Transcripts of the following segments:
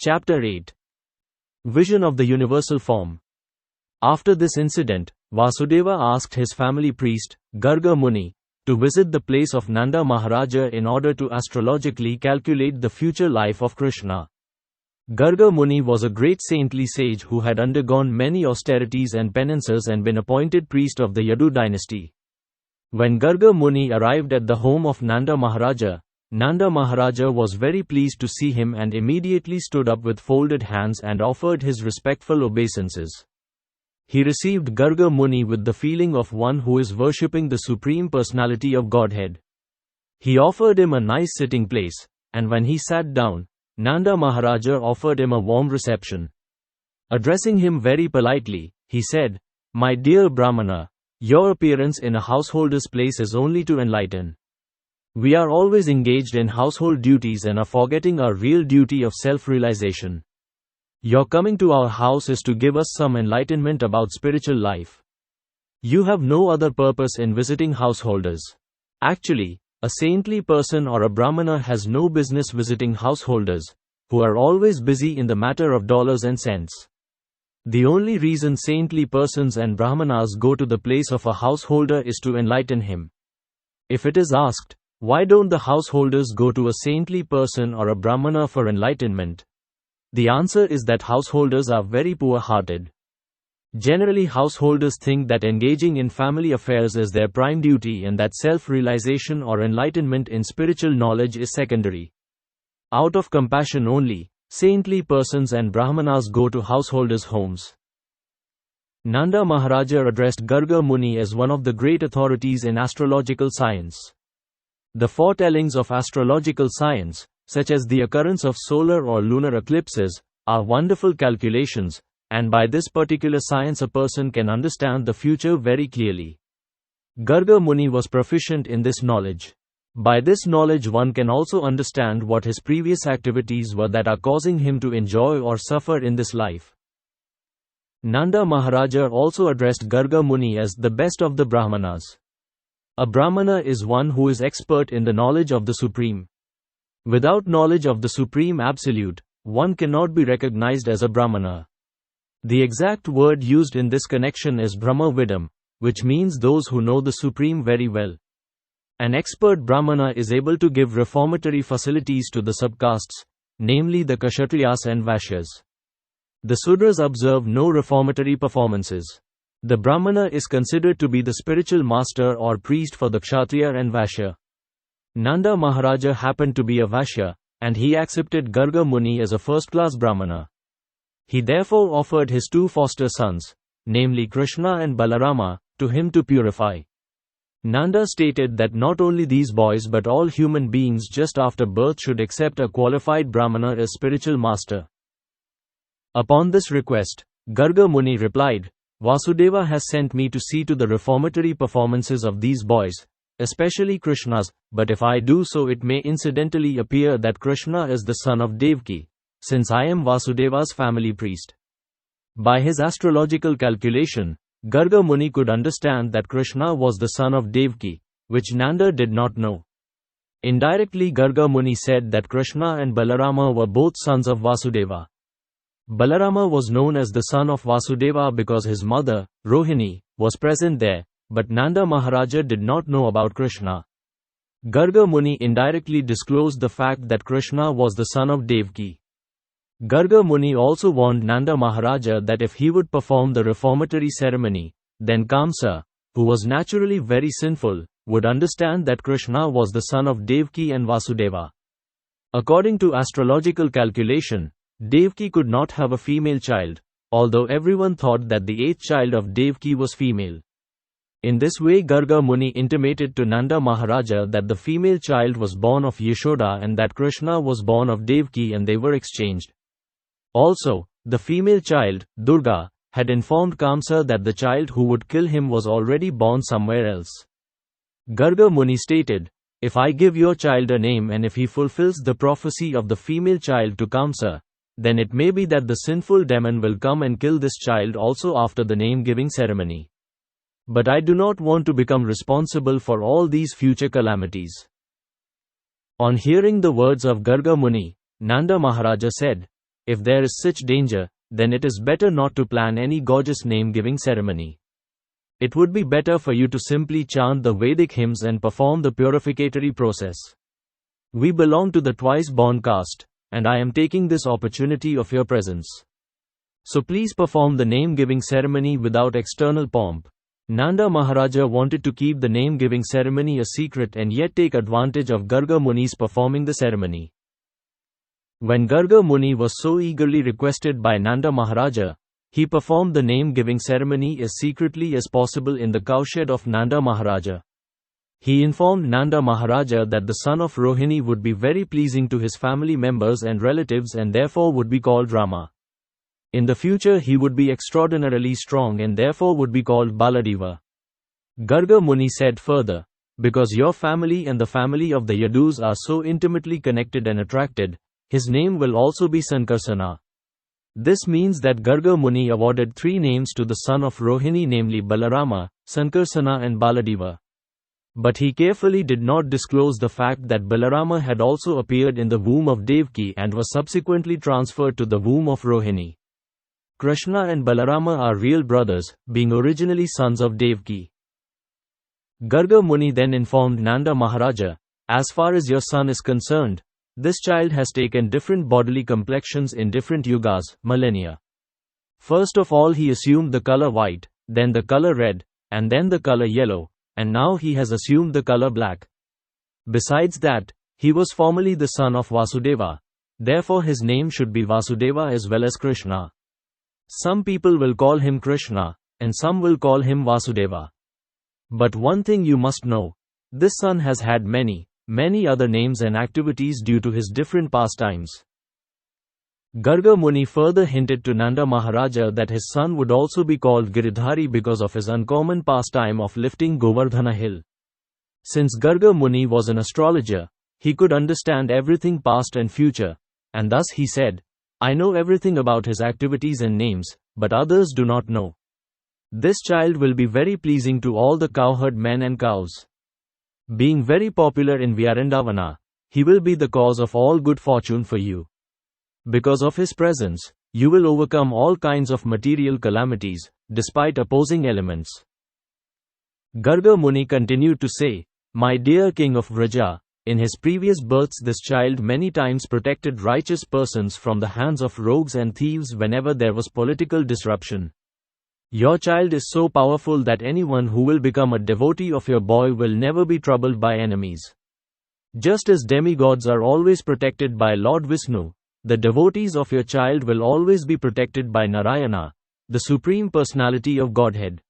Chapter 8. Vision of the Universal Form. After this incident, Vyāsadeva asked his family priest, Garga Muni, to visit the place of Nanda Maharaja in order to astrologically calculate the future life of Krishna. Garga Muni was a great saintly sage who had undergone many austerities and penances and been appointed priest of the Yadu dynasty. When Garga Muni arrived at the home of Nanda Maharaja was very pleased to see him and immediately stood up with folded hands and offered his respectful obeisances. He received Garga Muni with the feeling of one who is worshipping the Supreme Personality of Godhead. He offered him a nice sitting place, and when he sat down, Nanda Maharaja offered him a warm reception. Addressing him very politely, he said, "My dear Brahmana, your appearance in a householder's place is only to enlighten. We are always engaged in household duties and are forgetting our real duty of self-realization. Your coming to our house is to give us some enlightenment about spiritual life. You have no other purpose in visiting householders. Actually, a saintly person or a Brahmana has no business visiting householders, who are always busy in the matter of dollars and cents. The only reason saintly persons and Brahmanas go to the place of a householder is to enlighten him. If it is asked, why don't the householders go to a saintly person or a Brahmana for enlightenment? The answer is that householders are very poor-hearted. Generally, householders think that engaging in family affairs is their prime duty and that self-realization or enlightenment in spiritual knowledge is secondary. Out of compassion only, saintly persons and Brahmanas go to householders' homes. Nanda Maharaja addressed Garga Muni as one of the great authorities in astrological science. The foretellings of astrological science, such as the occurrence of solar or lunar eclipses, are wonderful calculations, and by this particular science a person can understand the future very clearly. Garga Muni was proficient in this knowledge. By this knowledge one can also understand what his previous activities were that are causing him to enjoy or suffer in this life. Nanda Maharaja also addressed Garga Muni as the best of the Brahmanas. A Brahmana is one who is expert in the knowledge of the Supreme. Without knowledge of the Supreme Absolute, one cannot be recognized as a Brahmana. The exact word used in this connection is Brahma Vidam, which means those who know the Supreme very well. An expert Brahmana is able to give reformatory facilities to the subcastes, namely the Kshatriyas and Vaishyas. The Sudras observe no reformatory performances. The Brahmana is considered to be the spiritual master or priest for the Kshatriya and Vaishya. Nanda Maharaja happened to be a Vaishya, and he accepted Garga Muni as a first-class Brahmana. He therefore offered his two foster sons, namely Krishna and Balarama, to him to purify. Nanda stated that not only these boys but all human beings just after birth should accept a qualified Brahmana as spiritual master. Upon this request, Garga Muni replied, Vyāsadeva has sent me to see to the reformatory performances of these boys, especially Krishna's, but if I do so it may incidentally appear that Krishna is the son of Devaki, since I am Vasudeva's family priest. By his astrological calculation, Garga Muni could understand that Krishna was the son of Devaki, which Nanda did not know. Indirectly Garga Muni said that Krishna and Balarama were both sons of Vyāsadeva. Balarama was known as the son of Vyāsadeva because his mother, Rohini, was present there, but Nanda Maharaja did not know about Krishna. Garga Muni indirectly disclosed the fact that Krishna was the son of Devaki. Garga Muni also warned Nanda Maharaja that if he would perform the reformatory ceremony, then Kamsa, who was naturally very sinful, would understand that Krishna was the son of Devaki and Vasudeva. According to astrological calculation, Devaki could not have a female child, although everyone thought that the eighth child of Devaki was female. In this way Garga Muni intimated to Nanda Maharaja that the female child was born of Yashoda and that Krishna was born of Devaki and they were exchanged. Also, the female child, Durga, had informed Kamsa that the child who would kill him was already born somewhere else. Garga Muni stated, if I give your child a name and if he fulfills the prophecy of the female child to Kamsa, then it may be that the sinful demon will come and kill this child also after the name-giving ceremony. But I do not want to become responsible for all these future calamities. On hearing the words of Garga Muni, Nanda Maharaja said, if there is such danger, then it is better not to plan any gorgeous name-giving ceremony. It would be better for you to simply chant the Vedic hymns and perform the purificatory process. We belong to the twice-born caste, and I am taking this opportunity of your presence. So please perform the name-giving ceremony without external pomp. Nanda Maharaja wanted to keep the name-giving ceremony a secret and yet take advantage of Garga Muni's performing the ceremony. When Garga Muni was so eagerly requested by Nanda Maharaja, he performed the name-giving ceremony as secretly as possible in the cowshed of Nanda Maharaja. He informed Nanda Maharaja that the son of Rohini would be very pleasing to his family members and relatives and therefore would be called Rama. In the future he would be extraordinarily strong and therefore would be called Baladeva. Garga Muni said further, because your family and the family of the Yadus are so intimately connected and attracted, his name will also be Sankarsana. This means that Garga Muni awarded 3 names to the son of Rohini, namely Balarama, Sankarsana and Baladeva. But he carefully did not disclose the fact that Balarama had also appeared in the womb of Devaki and was subsequently transferred to the womb of Rohini. Krishna and Balarama are real brothers, being originally sons of Devaki. Garga Muni then informed Nanda Maharaja, as far as your son is concerned, this child has taken different bodily complexions in different yugas, millennia. First of all he assumed the color white, then the color red, and then the color yellow, and now he has assumed the color black. Besides that, he was formerly the son of Vasudeva, therefore his name should be Vasudeva as well as Krishna. Some people will call him Krishna, and some will call him Vasudeva. But one thing you must know, this son has had many other names and activities due to his different pastimes. Garga Muni further hinted to Nanda Maharaja that his son would also be called Giridhari because of his uncommon pastime of lifting Govardhana hill. Since Garga Muni was an astrologer, he could understand everything past and future, and thus he said, I know everything about his activities and names, but others do not know. This child will be very pleasing to all the cowherd men and cows. Being very popular in Vyārendavana, he will be the cause of all good fortune for you. Because of his presence, you will overcome all kinds of material calamities, despite opposing elements. Garga Muni continued to say, My dear king of Vraja, in his previous births this child many times protected righteous persons from the hands of rogues and thieves whenever there was political disruption. Your child is so powerful that anyone who will become a devotee of your boy will never be troubled by enemies. Just as demigods are always protected by Lord Vishnu, the devotees of your child will always be protected by Narayana, the Supreme Personality of Godhead.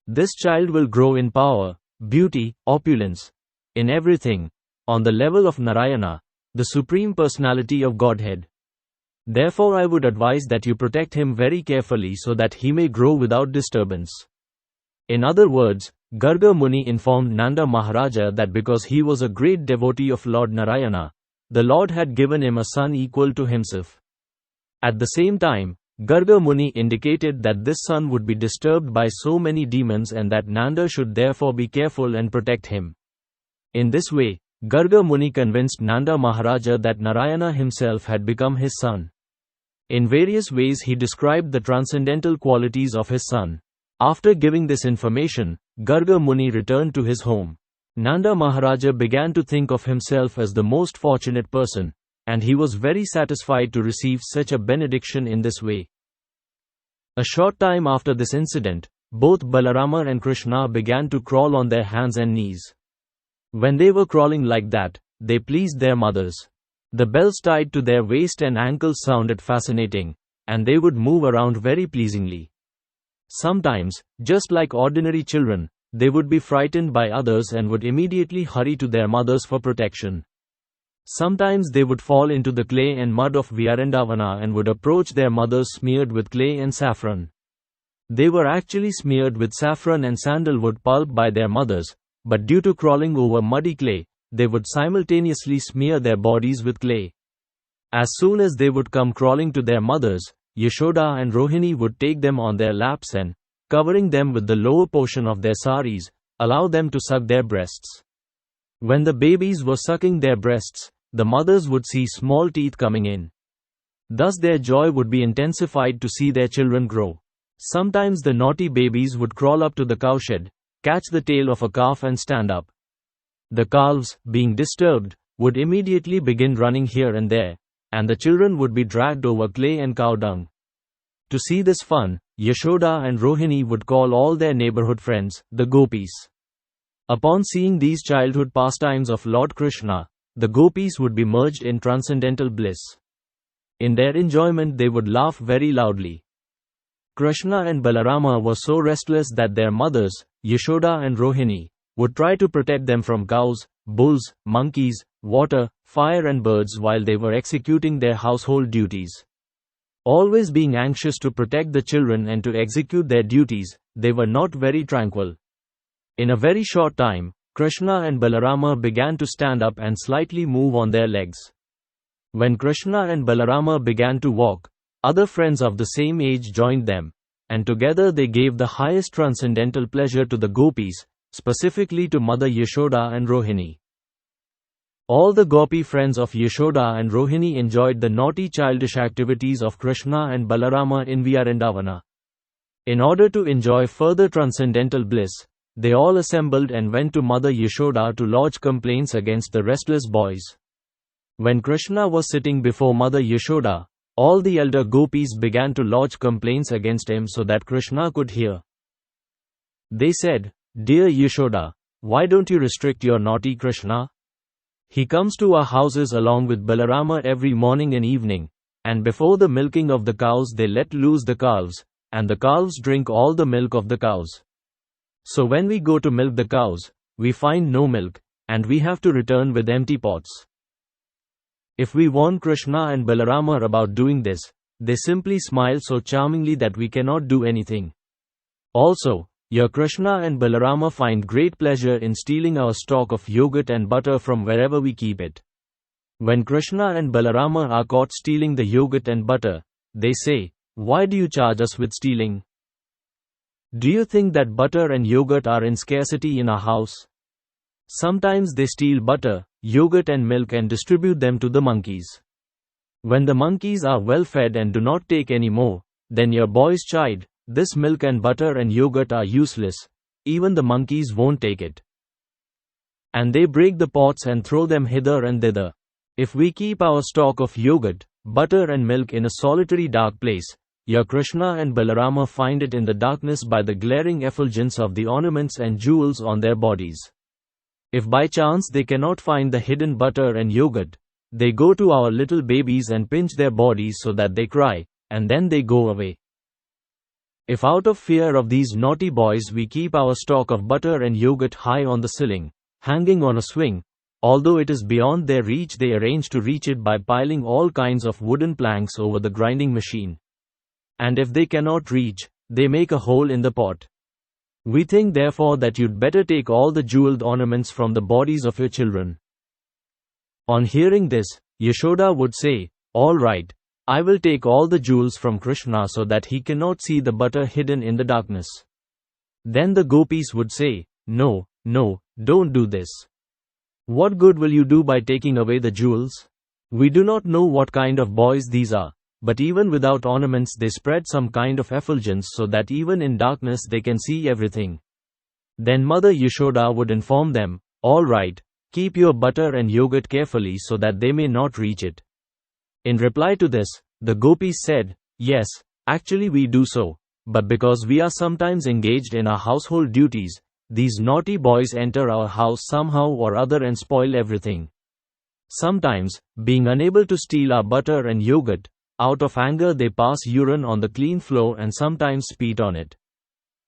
This child will grow in power, beauty, opulence, in everything, on the level of Narayana, the Supreme Personality of Godhead. Therefore I would advise that you protect him very carefully so that he may grow without disturbance. In other words, Garga Muni informed Nanda Maharaja that because he was a great devotee of Lord Narayana, the Lord had given him a son equal to himself. At the same time, Garga Muni indicated that this son would be disturbed by so many demons and that Nanda should therefore be careful and protect him. In this way, Garga Muni convinced Nanda Maharaja that Narayana himself had become his son. In various ways he described the transcendental qualities of his son. After giving this information, Garga Muni returned to his home. Nanda Maharaja began to think of himself as the most fortunate person, and he was very satisfied to receive such a benediction in this way. A short time after this incident, both Balarama and Krishna began to crawl on their hands and knees. When they were crawling like that, they pleased their mothers. The bells tied to their waist and ankles sounded fascinating, and they would move around very pleasingly. Sometimes, just like ordinary children, they would be frightened by others and would immediately hurry to their mothers for protection. Sometimes they would fall into the clay and mud of Vyārendavana and would approach their mothers smeared with clay and saffron. They were actually smeared with saffron and sandalwood pulp by their mothers, but due to crawling over muddy clay, they would simultaneously smear their bodies with clay. As soon as they would come crawling to their mothers, Yashoda and Rohini would take them on their laps and, covering them with the lower portion of their saris, allow them to suck their breasts. When the babies were sucking their breasts, the mothers would see small teeth coming in. Thus their joy would be intensified to see their children grow. Sometimes the naughty babies would crawl up to the cowshed, catch the tail of a calf and stand up. The calves, being disturbed, would immediately begin running here and there, and the children would be dragged over clay and cow dung. To see this fun, Yashoda and Rohini would call all their neighborhood friends, the gopis. Upon seeing these childhood pastimes of Lord Krishna, the gopis would be merged in transcendental bliss. In their enjoyment they would laugh very loudly. Krishna and Balarama were so restless that their mothers, Yashoda and Rohini, would try to protect them from cows, bulls, monkeys, water, fire and birds while they were executing their household duties. Always being anxious to protect the children and to execute their duties, they were not very tranquil. In a very short time, Krishna and Balarama began to stand up and slightly move on their legs. When Krishna and Balarama began to walk, other friends of the same age joined them, and together they gave the highest transcendental pleasure to the gopis, specifically to Mother Yashoda and Rohini. All the gopi friends of Yashoda and Rohini enjoyed the naughty childish activities of Krishna and Balarama in Vrindavana. In order to enjoy further transcendental bliss, they all assembled and went to Mother Yashoda to lodge complaints against the restless boys. When Krishna was sitting before Mother Yashoda, all the elder gopis began to lodge complaints against him so that Krishna could hear. They said, "Dear Yashoda, why don't you restrict your naughty Krishna? He comes to our houses along with Balarama every morning and evening, and before the milking of the cows they let loose the calves, and the calves drink all the milk of the cows. So when we go to milk the cows, we find no milk, and we have to return with empty pots. If we warn Krishna and Balarama about doing this, they simply smile so charmingly that we cannot do anything. Also, your Krishna and Balarama find great pleasure in stealing our stock of yogurt and butter from wherever we keep it. When Krishna and Balarama are caught stealing the yogurt and butter, they say, 'Why do you charge us with stealing? Do you think that butter and yogurt are in scarcity in our house?' Sometimes they steal butter, yogurt and milk and distribute them to the monkeys. When the monkeys are well fed and do not take any more, then your boys chide, 'This milk and butter and yogurt are useless, even the monkeys won't take it.' And they break the pots and throw them hither and thither. If we keep our stock of yogurt, butter and milk in a solitary dark place, your Krishna and Balarama find it in the darkness by the glaring effulgence of the ornaments and jewels on their bodies. If by chance they cannot find the hidden butter and yogurt, they go to our little babies and pinch their bodies so that they cry, and then they go away. If out of fear of these naughty boys we keep our stock of butter and yogurt high on the ceiling, hanging on a swing, although it is beyond their reach, they arrange to reach it by piling all kinds of wooden planks over the grinding machine. And if they cannot reach, they make a hole in the pot. We think therefore that you'd better take all the jeweled ornaments from the bodies of your children." On hearing this, Yashoda would say, "All right, I will take all the jewels from Krishna so that he cannot see the butter hidden in the darkness." Then the gopis would say, No, don't do this. What good will you do by taking away the jewels? We do not know what kind of boys these are, but even without ornaments they spread some kind of effulgence so that even in darkness they can see everything. Then Mother Yashoda would inform them, "All right, keep your butter and yogurt carefully so that they may not reach it." In reply to this, the gopis said, "Yes, actually we do so, but because we are sometimes engaged in our household duties, these naughty boys enter our house somehow or other and spoil everything. Sometimes, being unable to steal our butter and yogurt, out of anger they pass urine on the clean floor and sometimes spit on it.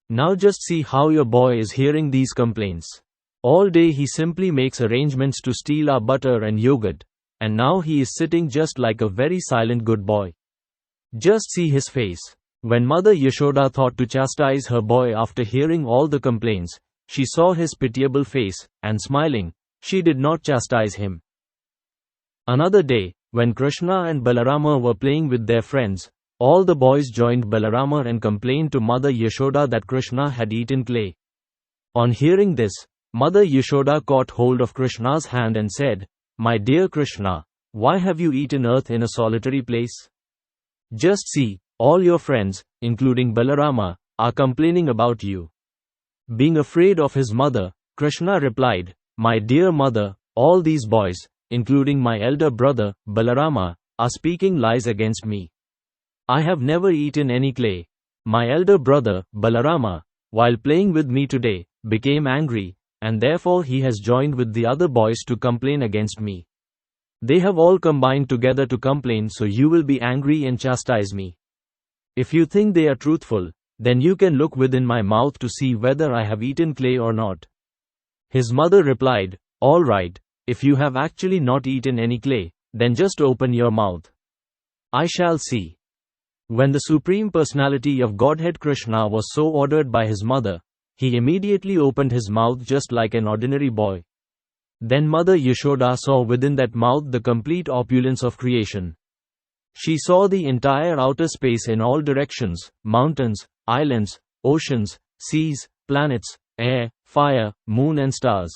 Now just see how your boy is hearing these complaints. All day he simply makes arrangements to steal our butter and yogurt, and now he is sitting just like a very silent good boy. Just see his face." When Mother Yashoda thought to chastise her boy after hearing all the complaints, she saw his pitiable face, and smiling, she did not chastise him. Another day, when Krishna and Balarama were playing with their friends, all the boys joined Balarama and complained to Mother Yashoda that Krishna had eaten clay. On hearing this, Mother Yashoda caught hold of Krishna's hand and said, "My dear Krishna, why have you eaten earth in a solitary place? Just see, all your friends, including Balarama, are complaining about you. Being afraid of his mother, Krishna replied, My dear mother, all these boys, including my elder brother, Balarama, are speaking lies against me. I have never eaten any clay. My elder brother, Balarama, while playing with me today, became angry, and therefore he has joined with the other boys to complain against me. They have all combined together to complain, so you will be angry and chastise me. If you think they are truthful, then you can look within my mouth to see whether I have eaten clay or not. His mother replied, All right, if you have actually not eaten any clay, then just open your mouth. I shall see. When the Supreme Personality of Godhead Krishna was so ordered by his mother, he immediately opened his mouth just like an ordinary boy. Then Mother Yashoda saw within that mouth the complete opulence of creation. She saw the entire outer space in all directions, mountains, islands, oceans, seas, planets, air, fire, moon and stars.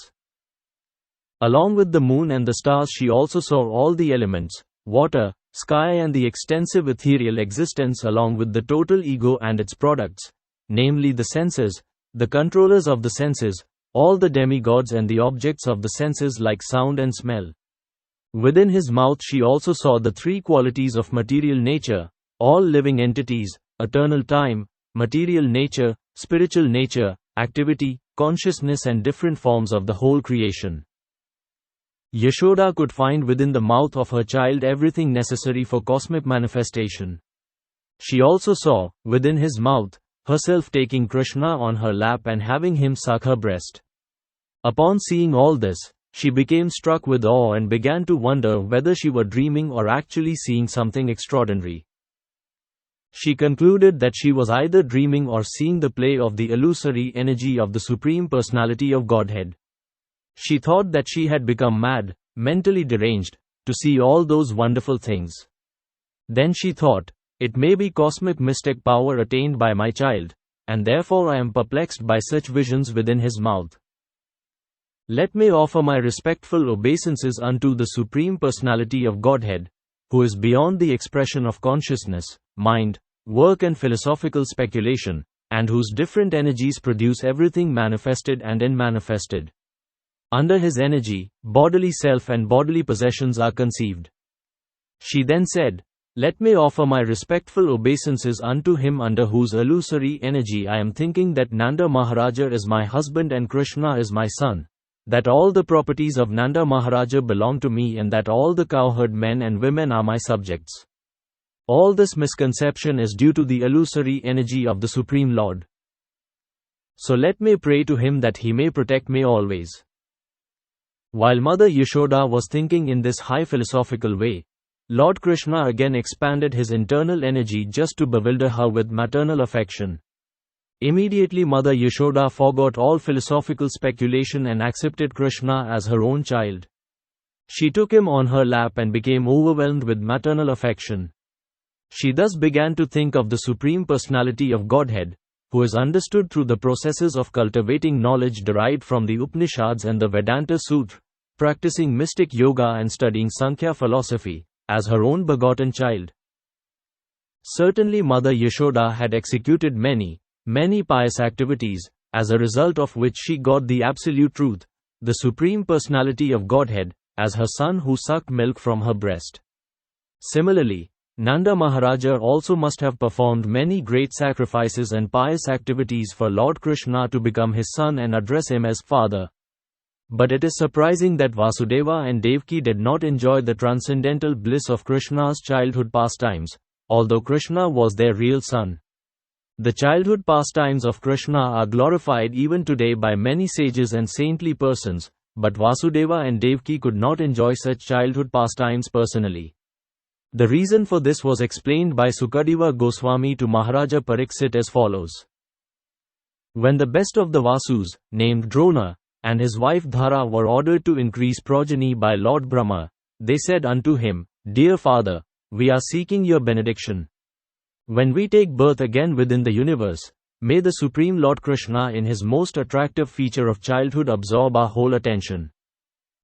Along with the moon and the stars she also saw all the elements, water, sky and the extensive ethereal existence along with the total ego and its products, namely the senses, the controllers of the senses, all the demigods and the objects of the senses like sound and smell. Within his mouth she also saw the three qualities of material nature, all living entities, eternal time, material nature, spiritual nature, activity, consciousness and different forms of the whole creation. Yashoda could find within the mouth of her child everything necessary for cosmic manifestation. She also saw, within his mouth, herself taking Krishna on her lap and having him suck her breast. Upon seeing all this, she became struck with awe and began to wonder whether she were dreaming or actually seeing something extraordinary. She concluded that she was either dreaming or seeing the play of the illusory energy of the Supreme Personality of Godhead. She thought that she had become mad, mentally deranged, to see all those wonderful things. Then she thought, it may be cosmic mystic power attained by my child, and therefore I am perplexed by such visions within his mouth. Let me offer my respectful obeisances unto the Supreme Personality of Godhead, who is beyond the expression of consciousness, mind, work and philosophical speculation, and whose different energies produce everything manifested and unmanifested. Under his energy, bodily self and bodily possessions are conceived. She then said, Let me offer my respectful obeisances unto him under whose illusory energy I am thinking that Nanda Maharaja is my husband and Krishna is my son, that all the properties of Nanda Maharaja belong to me and that all the cowherd men and women are my subjects. All this misconception is due to the illusory energy of the Supreme Lord. So let me pray to him that he may protect me always. While Mother Yashoda was thinking in this high philosophical way, Lord Krishna again expanded his internal energy just to bewilder her with maternal affection. Immediately Mother Yashoda forgot all philosophical speculation and accepted Krishna as her own child. She took him on her lap and became overwhelmed with maternal affection. She thus began to think of the Supreme Personality of Godhead, who is understood through the processes of cultivating knowledge derived from the Upanishads and the Vedanta Sutra, practicing mystic yoga and studying Sankhya philosophy, as her own begotten child. Certainly Mother Yashoda had executed many pious activities, as a result of which she got the absolute truth, the Supreme Personality of Godhead, as her son who sucked milk from her breast. Similarly, Nanda Maharaja also must have performed many great sacrifices and pious activities for Lord Krishna to become his son and address him as father. But it is surprising that Vyāsadeva and Devaki did not enjoy the transcendental bliss of Krishna's childhood pastimes, although Krishna was their real son. The childhood pastimes of Krishna are glorified even today by many sages and saintly persons, but Vyāsadeva and Devaki could not enjoy such childhood pastimes personally. The reason for this was explained by Sukadeva Goswami to Maharaja Pariksit as follows. When the best of the Vasus, named Drona, and his wife Dhara were ordered to increase progeny by Lord Brahma, they said unto him, Dear father, we are seeking your benediction. When we take birth again within the universe, may the Supreme Lord Krishna in his most attractive feature of childhood absorb our whole attention.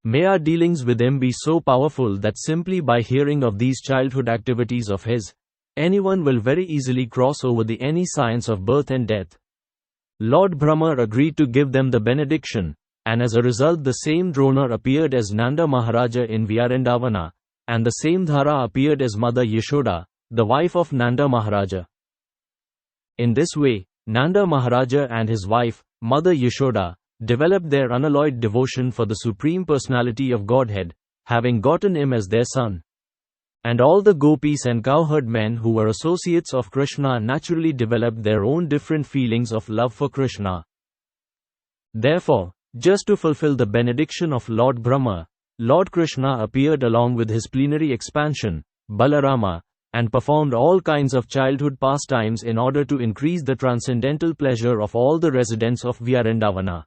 May our dealings with him be so powerful that simply by hearing of these childhood activities of his, anyone will very easily cross over the any science of birth and death. Lord Brahma agreed to give them the benediction, and as a result the same Drona appeared as Nanda Maharaja in Vyārendavana, and the same Dhara appeared as Mother Yashoda, the wife of Nanda Maharaja. In this way, Nanda Maharaja and his wife, Mother Yashoda, developed their unalloyed devotion for the Supreme Personality of Godhead, having gotten him as their son. And all the gopis and cowherd men who were associates of Krishna naturally developed their own different feelings of love for Krishna. Therefore, just to fulfill the benediction of Lord Brahma, Lord Krishna appeared along with his plenary expansion, Balarama, and performed all kinds of childhood pastimes in order to increase the transcendental pleasure of all the residents of Vyārendavana.